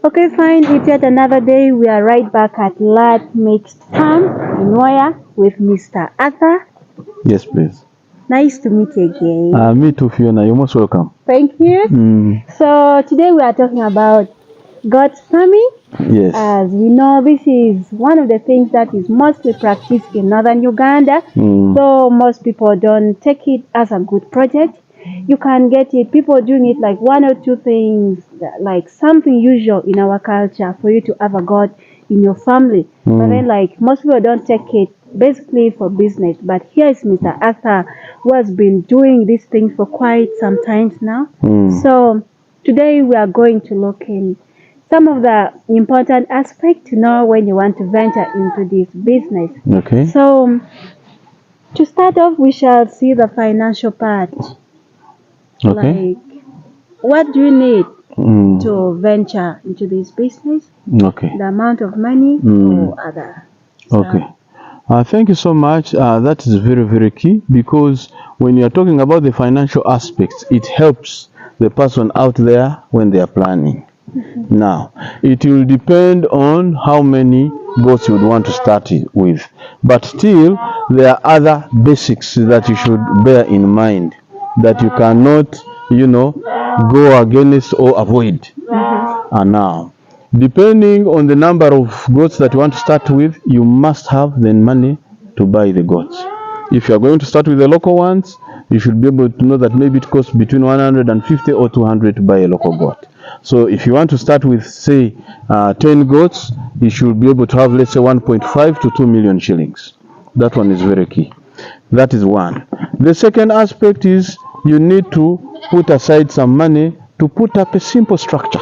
Okay, fine. It's yet another day. We are right back at Lad Mixed Farm in Waya with Mr. Arthur. Yes, please. Nice to meet you again. Me too, Fiona. You're most welcome. Thank you. So today we are talking about God's farming. Yes. As we know, this is one of the things that is mostly practiced in northern Uganda. So most people don't take it as a good project. You can get it, people doing it like one or two things, like something usual in our culture for you to have a God in your family. But then like most people don't take it basically for business. But here is Mr. Arthur, who has been doing these things for quite some time now. So today we are going to look in some of the important aspects to know when you want to venture into this business. Okay. So to start off, we shall see the financial part. Okay. Like, what do you need to venture into this business? Okay. The amount of money or other stuff? Okay. Thank you so much. That is very, very key, because when you are talking about the financial aspects, it helps the person out there when they are planning. Now, it will depend on how many goats you would want to start with. But still, there are other basics that you should bear in mind that you cannot, go against or avoid. And now, depending on the number of goats that you want to start with, you must have the money to buy the goats. If you are going to start with the local ones, you should be able to know that maybe it costs between 150 or 200 to buy a local goat. So if you want to start with, say, 10 goats, you should be able to have, let's say, 1.5 to 2 million shillings. That one is very key. That is one. The second aspect is you need to put aside some money to put up a simple structure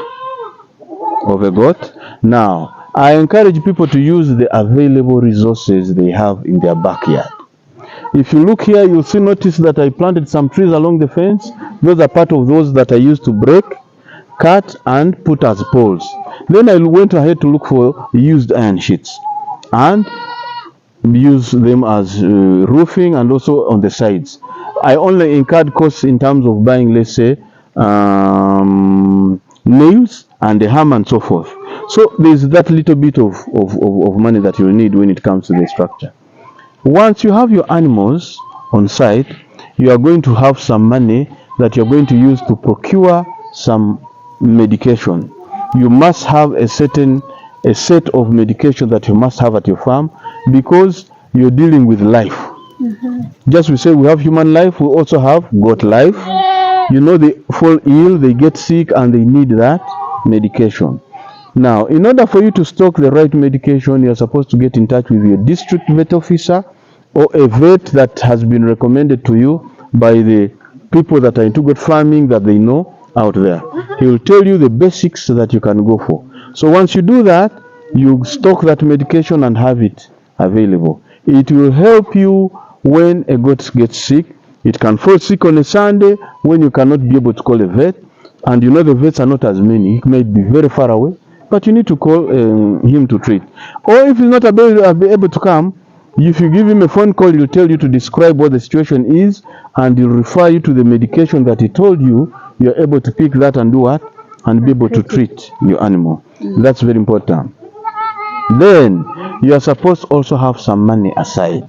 of a goat. Now, I encourage people to use the available resources they have in their backyard. If you look here, you'll notice that I planted some trees along the fence. Those are part of those that I used to break, cut, and put as poles. Then I went ahead to look for used iron sheets and use them as roofing and also on the sides. I only incurred costs in terms of buying, let's say, nails and the hammer and so forth. So there's that little bit of money that you need when it comes to the structure. Once you have your animals on site, you are going to have some money that you're going to use to procure some medication. You must have a set of medication that you must have at your farm, because you're dealing with life. Just we say we have human life, we also have goat life. They fall ill, they get sick, and they need that medication. Now, in order for you to stock the right medication, you're supposed to get in touch with your district vet officer or a vet that has been recommended to you by the people that are into goat farming that they know out there. He will tell you the basics that you can go for. So once you do that, you stock that medication and have it available. It will help you when a goat gets sick. It can fall sick on a Sunday when you cannot be able to call a vet, and the vets are not as many. It may be very far away, but you need to call him to treat. Or if he's not able to come, if you give him a phone call, he'll tell you to describe what the situation is, and he'll refer you to the medication that he told you. You're able to pick that and do what? And be able to treat your animal. That's very important. Then, you are supposed to also have some money aside.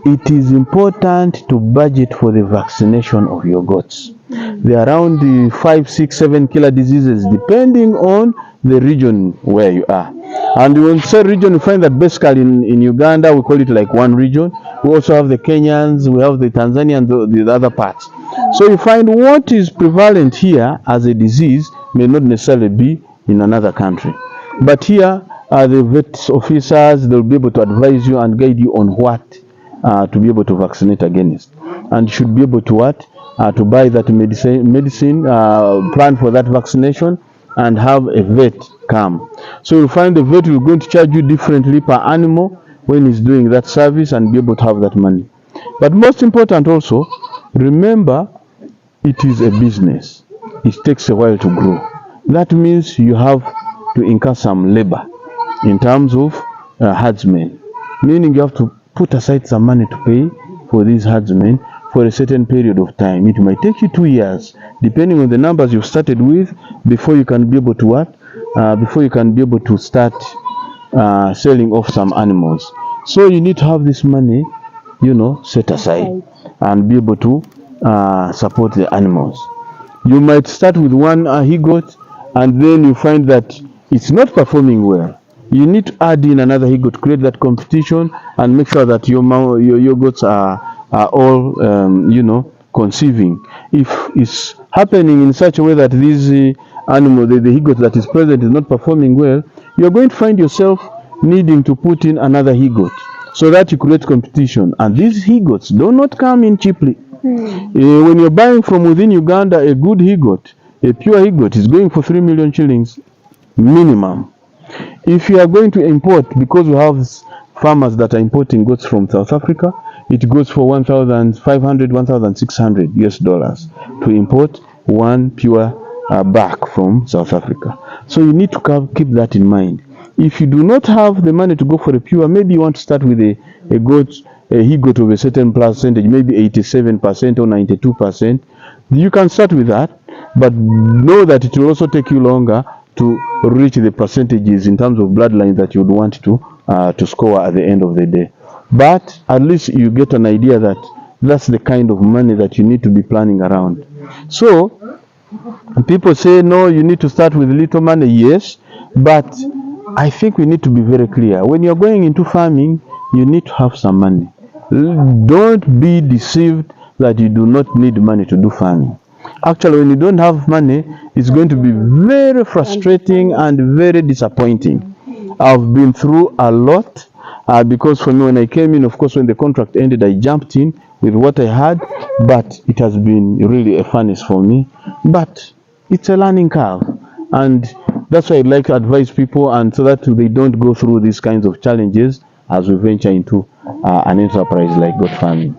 It is important to budget for the vaccination of your goats. There are around the 5, 6, 7 killer diseases depending on the region where you are. And when you say region, you find that basically in Uganda we call it like one region. We also have the Kenyans, we have the Tanzanians, the other parts. So you find what is prevalent here as a disease may not necessarily be in another country. But here the vet officers, they'll be able to advise you and guide you on what to be able to vaccinate against. And you should be able to what? To buy that medicine, plan for that vaccination, and have a vet come. So you'll find the vet will going to charge you differently per animal when he's doing that service, and be able to have that money. But most important also, remember, it is a business. It takes a while to grow. That means you have to incur some labor in terms of herdsmen, meaning you have to put aside some money to pay for these herdsmen for a certain period of time. It might take you 2 years, depending on the numbers you've started with, before you can be able to before you can be able to start selling off some animals. So you need to have this money, set aside and be able to support the animals. You might start with one he-goat, and then you find that it's not performing well. You need to add in another he-goat, create that competition, and make sure that your goats are all conceiving. If it's happening in such a way that this animal, the he-goat that is present, is not performing well, you're going to find yourself needing to put in another he-goat, so that you create competition. And these he-goats do not come in cheaply. When you're buying from within Uganda, a good he-goat, a pure he-goat, is going for 3 million shillings minimum. If you are going to import, because we have farmers that are importing goats from South Africa, it goes for 1,500, 1,600 US dollars to import one pure buck from South Africa. So you need to keep that in mind. If you do not have the money to go for a pure, maybe you want to start with a he-goat of a certain percentage, maybe 87% or 92%. You can start with that, but know that it will also take you longer to reach the percentages in terms of bloodline that you would want to score at the end of the day. But at least you get an idea that that's the kind of money that you need to be planning around. So people say, no, you need to start with little money. Yes, but I think we need to be very clear. When you're going into farming, you need to have some money. Don't be deceived that you do not need money to do farming. Actually, when you don't have money, it's going to be very frustrating and very disappointing. I've been through a lot because for me, when I came in, of course, when the contract ended, I jumped in with what I had, but it has been really a furnace for me. But it's a learning curve, and that's why I'd like to advise people, and so that they don't go through these kinds of challenges as we venture into an enterprise like goat farming.